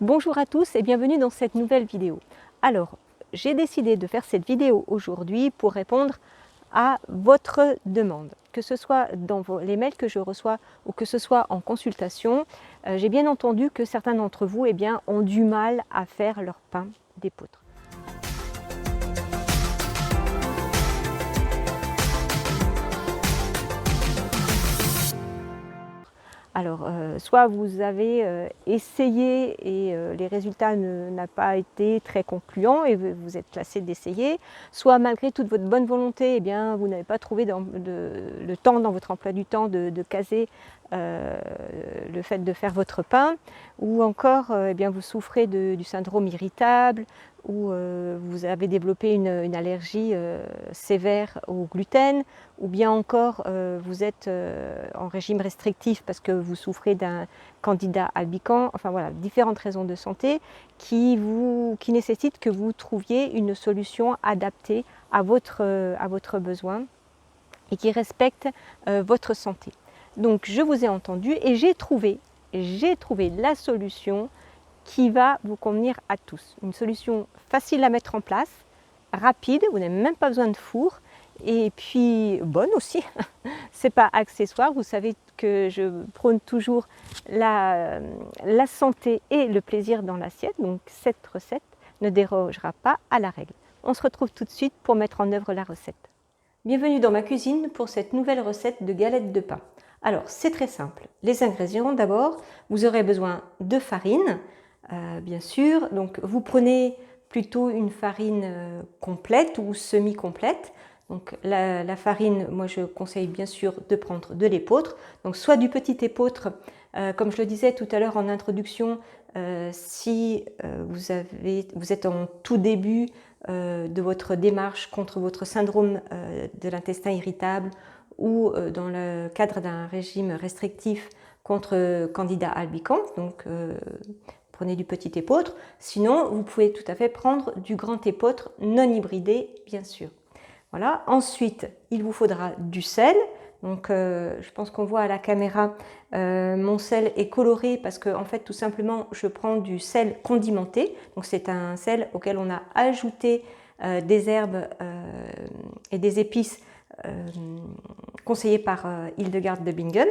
Bonjour à tous et bienvenue dans cette nouvelle vidéo. Alors, j'ai décidé de faire cette vidéo aujourd'hui pour répondre à votre demande, que ce soit dans les mails que je reçois ou que ce soit en consultation. J'ai bien entendu que certains d'entre vous ont du mal à faire leur pain d'épeautre. Alors, soit vous avez essayé et les résultats n'ont pas été très concluants et vous êtes lassé d'essayer, soit malgré toute votre bonne volonté, vous n'avez pas trouvé le temps dans votre emploi du temps de caser le fait de faire votre pain, ou encore vous souffrez du syndrome irritable, ou vous avez développé une allergie sévère au gluten, ou bien encore vous êtes en régime restrictif parce que vous souffrez d'un candida albicans, enfin voilà, différentes raisons de santé qui nécessitent que vous trouviez une solution adaptée à votre besoin et qui respecte votre santé. Donc je vous ai entendu et j'ai trouvé la solution qui va vous convenir à tous. Une solution facile à mettre en place, rapide, vous n'avez même pas besoin de four, et puis bonne aussi. C'est pas accessoire, vous savez que je prône toujours la santé et le plaisir dans l'assiette, donc cette recette ne dérogera pas à la règle. On se retrouve tout de suite pour mettre en œuvre la recette. Bienvenue dans ma cuisine pour cette nouvelle recette de galettes de pain. Alors c'est très simple, les ingrédients d'abord, vous aurez besoin de farine, bien sûr, donc vous prenez plutôt une farine complète ou semi-complète. Donc la farine, moi je conseille bien sûr de prendre de l'épeautre, donc soit du petit épeautre, comme je le disais tout à l'heure en introduction, si vous êtes en tout début de votre démarche contre votre syndrome de l'intestin irritable ou dans le cadre d'un régime restrictif contre Candida albicans, donc prenez du petit épeautre. Sinon, vous pouvez tout à fait prendre du grand épeautre non hybridé, bien sûr. Voilà. Ensuite, il vous faudra du sel. Donc, je pense qu'on voit à la caméra, mon sel est coloré parce que, en fait, tout simplement, je prends du sel condimenté. Donc, c'est un sel auquel on a ajouté des herbes et des épices conseillées par Hildegarde de Bingen.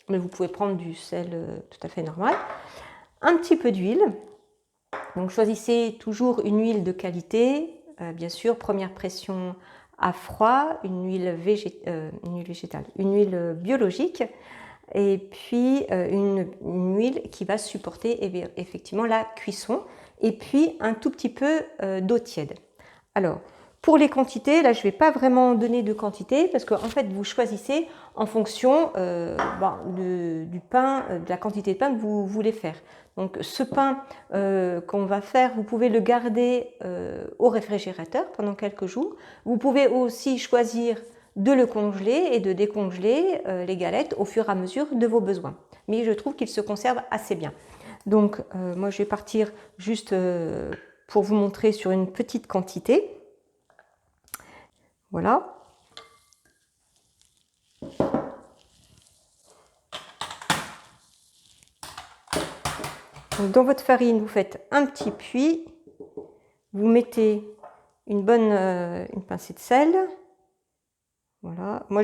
Mais vous pouvez prendre du sel tout à fait normal. Un petit peu d'huile. Donc, choisissez toujours une huile de qualité. Bien sûr, première pression à froid, une huile végétale, une huile biologique, et puis une huile qui va supporter effectivement la cuisson, et puis un tout petit peu d'eau tiède. Alors, pour les quantités, là je ne vais pas vraiment donner de quantité parce qu'en fait vous choisissez en fonction du pain, de la quantité de pain que vous voulez faire. Donc ce pain qu'on va faire, vous pouvez le garder au réfrigérateur pendant quelques jours. Vous pouvez aussi choisir de le congeler et de décongeler les galettes au fur et à mesure de vos besoins. Mais je trouve qu'ils se conservent assez bien. Donc moi je vais partir juste pour vous montrer sur une petite quantité. Voilà. Donc, dans votre farine, vous faites un petit puits. Vous mettez une pincée de sel. Voilà. Moi,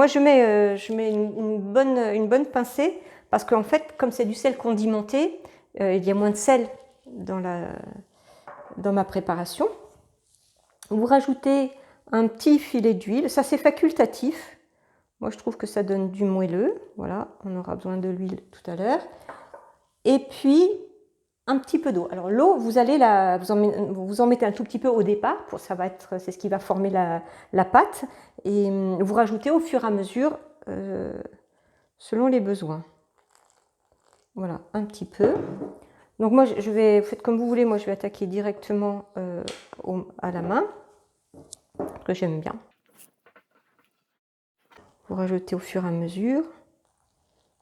je mets une bonne pincée parce qu'en fait, comme c'est du sel condimenté, il y a moins de sel dans ma préparation. Vous rajoutez un petit filet d'huile, ça c'est facultatif. Moi je trouve que ça donne du moelleux. Voilà, on aura besoin de l'huile tout à l'heure. Et puis un petit peu d'eau. Alors l'eau, vous en mettez un tout petit peu au départ, c'est ce qui va former la pâte, et vous rajoutez au fur et à mesure selon les besoins. Voilà, un petit peu. Donc moi faites comme vous voulez, moi je vais attaquer directement à la main, que j'aime bien. Vous rajoutez au fur et à mesure.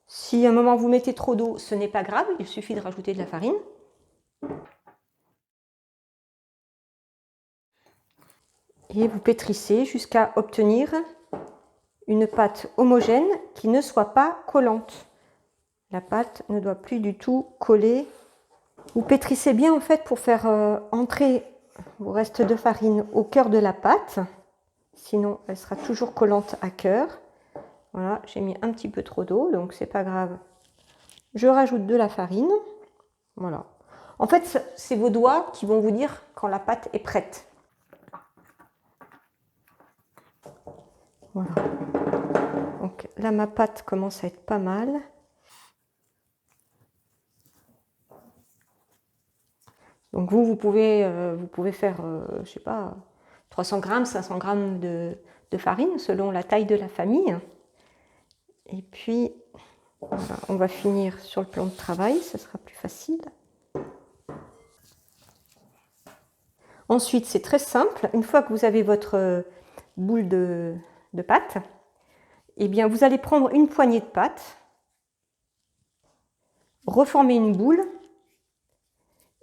Si à un moment vous mettez trop d'eau, ce n'est pas grave, il suffit de rajouter de la farine. Et vous pétrissez jusqu'à obtenir une pâte homogène qui ne soit pas collante. La pâte ne doit plus du tout coller Vous pétrissez bien en fait pour faire entrer vos restes de farine au cœur de la pâte. Sinon, elle sera toujours collante à cœur. Voilà, j'ai mis un petit peu trop d'eau, donc c'est pas grave. Je rajoute de la farine. Voilà. En fait, c'est vos doigts qui vont vous dire quand la pâte est prête. Voilà. Donc là, ma pâte commence à être pas mal. Donc vous pouvez faire, je sais pas, 300 grammes, 500 grammes de farine selon la taille de la famille. Et puis, voilà, on va finir sur le plan de travail, ce sera plus facile. Ensuite, c'est très simple. Une fois que vous avez votre boule de pâte, eh bien, vous allez prendre une poignée de pâte, reformer une boule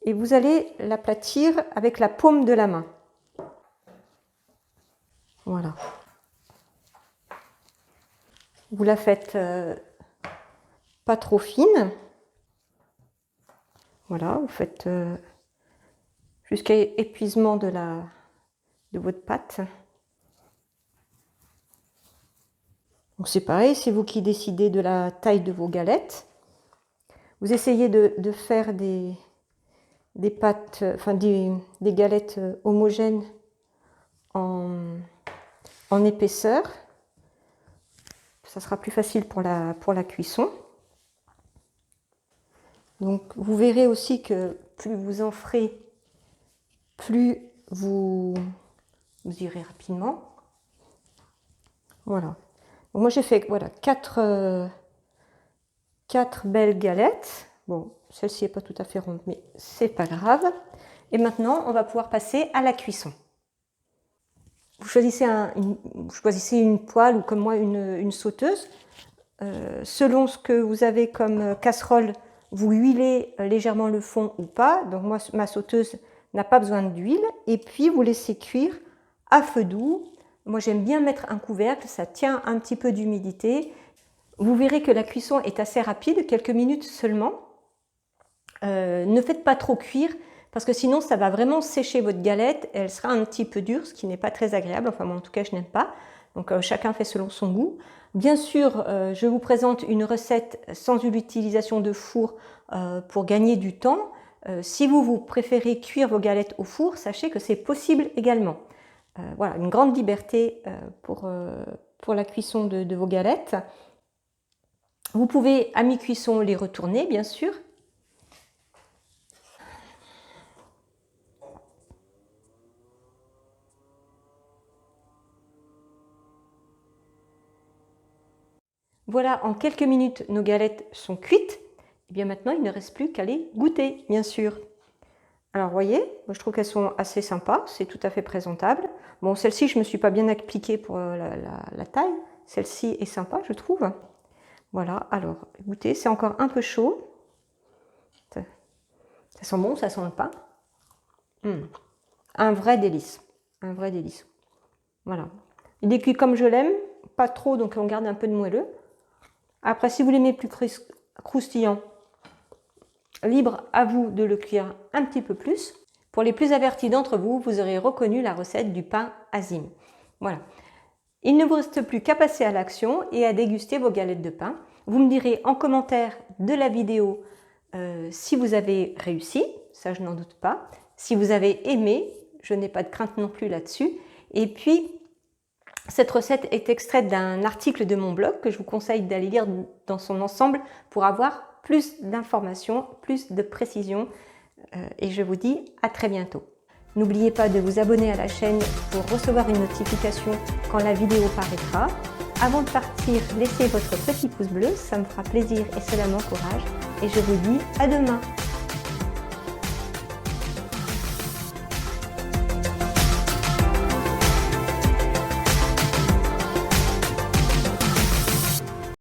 et vous allez l'aplatir avec la paume de la main. Voilà. Vous la faites pas trop fine. Voilà, vous faites jusqu'à épuisement de votre pâte. Donc c'est pareil, c'est vous qui décidez de la taille de vos galettes. Vous essayez de faire des pâtes, enfin des galettes homogènes en épaisseur. Ça sera plus facile pour la cuisson. Donc vous verrez aussi que plus vous en ferez, plus vous irez rapidement. Voilà. Donc moi j'ai fait voilà, 4 belles galettes. Bon, celle-ci n'est pas tout à fait ronde, mais c'est pas grave. Et maintenant, on va pouvoir passer à la cuisson. Vous choisissez une poêle ou comme moi une sauteuse. Selon ce que vous avez comme casserole, vous huilez légèrement le fond ou pas. Donc moi, ma sauteuse n'a pas besoin d'huile. Et puis, vous laissez cuire à feu doux. Moi, j'aime bien mettre un couvercle, ça tient un petit peu d'humidité. Vous verrez que la cuisson est assez rapide, quelques minutes seulement. Ne faites pas trop cuire, parce que sinon, ça va vraiment sécher votre galette. Elle sera un petit peu dure, ce qui n'est pas très agréable. Enfin, moi, en tout cas, je n'aime pas. Donc, chacun fait selon son goût. Bien sûr, je vous présente une recette sans l'utilisation de four pour gagner du temps. Si vous préférez cuire vos galettes au four, sachez que c'est possible également. Voilà, une grande liberté pour la cuisson de vos galettes. Vous pouvez, à mi-cuisson, les retourner, bien sûr. Voilà, en quelques minutes, nos galettes sont cuites. Et bien maintenant, il ne reste plus qu'à les goûter, bien sûr. Alors, vous voyez, moi, je trouve qu'elles sont assez sympas, c'est tout à fait présentable. Bon, celle-ci, je ne me suis pas bien appliquée pour la taille. Celle-ci est sympa, je trouve. Voilà, alors, goûtez, c'est encore un peu chaud. Ça sent bon, ça sent le pain. Un vrai délice, un vrai délice. Voilà. Il est cuit comme je l'aime, pas trop, donc on garde un peu de moelleux. Après, si vous l'aimez plus croustillant, libre à vous de le cuire un petit peu plus. Pour les plus avertis d'entre vous, vous aurez reconnu la recette du pain Azim. Voilà. Il ne vous reste plus qu'à passer à l'action et à déguster vos galettes de pain. Vous me direz en commentaire de la vidéo si vous avez réussi, ça je n'en doute pas. Si vous avez aimé, je n'ai pas de crainte non plus là-dessus. Et puis, cette recette est extraite d'un article de mon blog que je vous conseille d'aller lire dans son ensemble pour avoir plus d'informations, plus de précisions. Et je vous dis à très bientôt. N'oubliez pas de vous abonner à la chaîne pour recevoir une notification quand la vidéo paraîtra. Avant de partir, laissez votre petit pouce bleu, ça me fera plaisir et cela m'encourage. Et je vous dis à demain.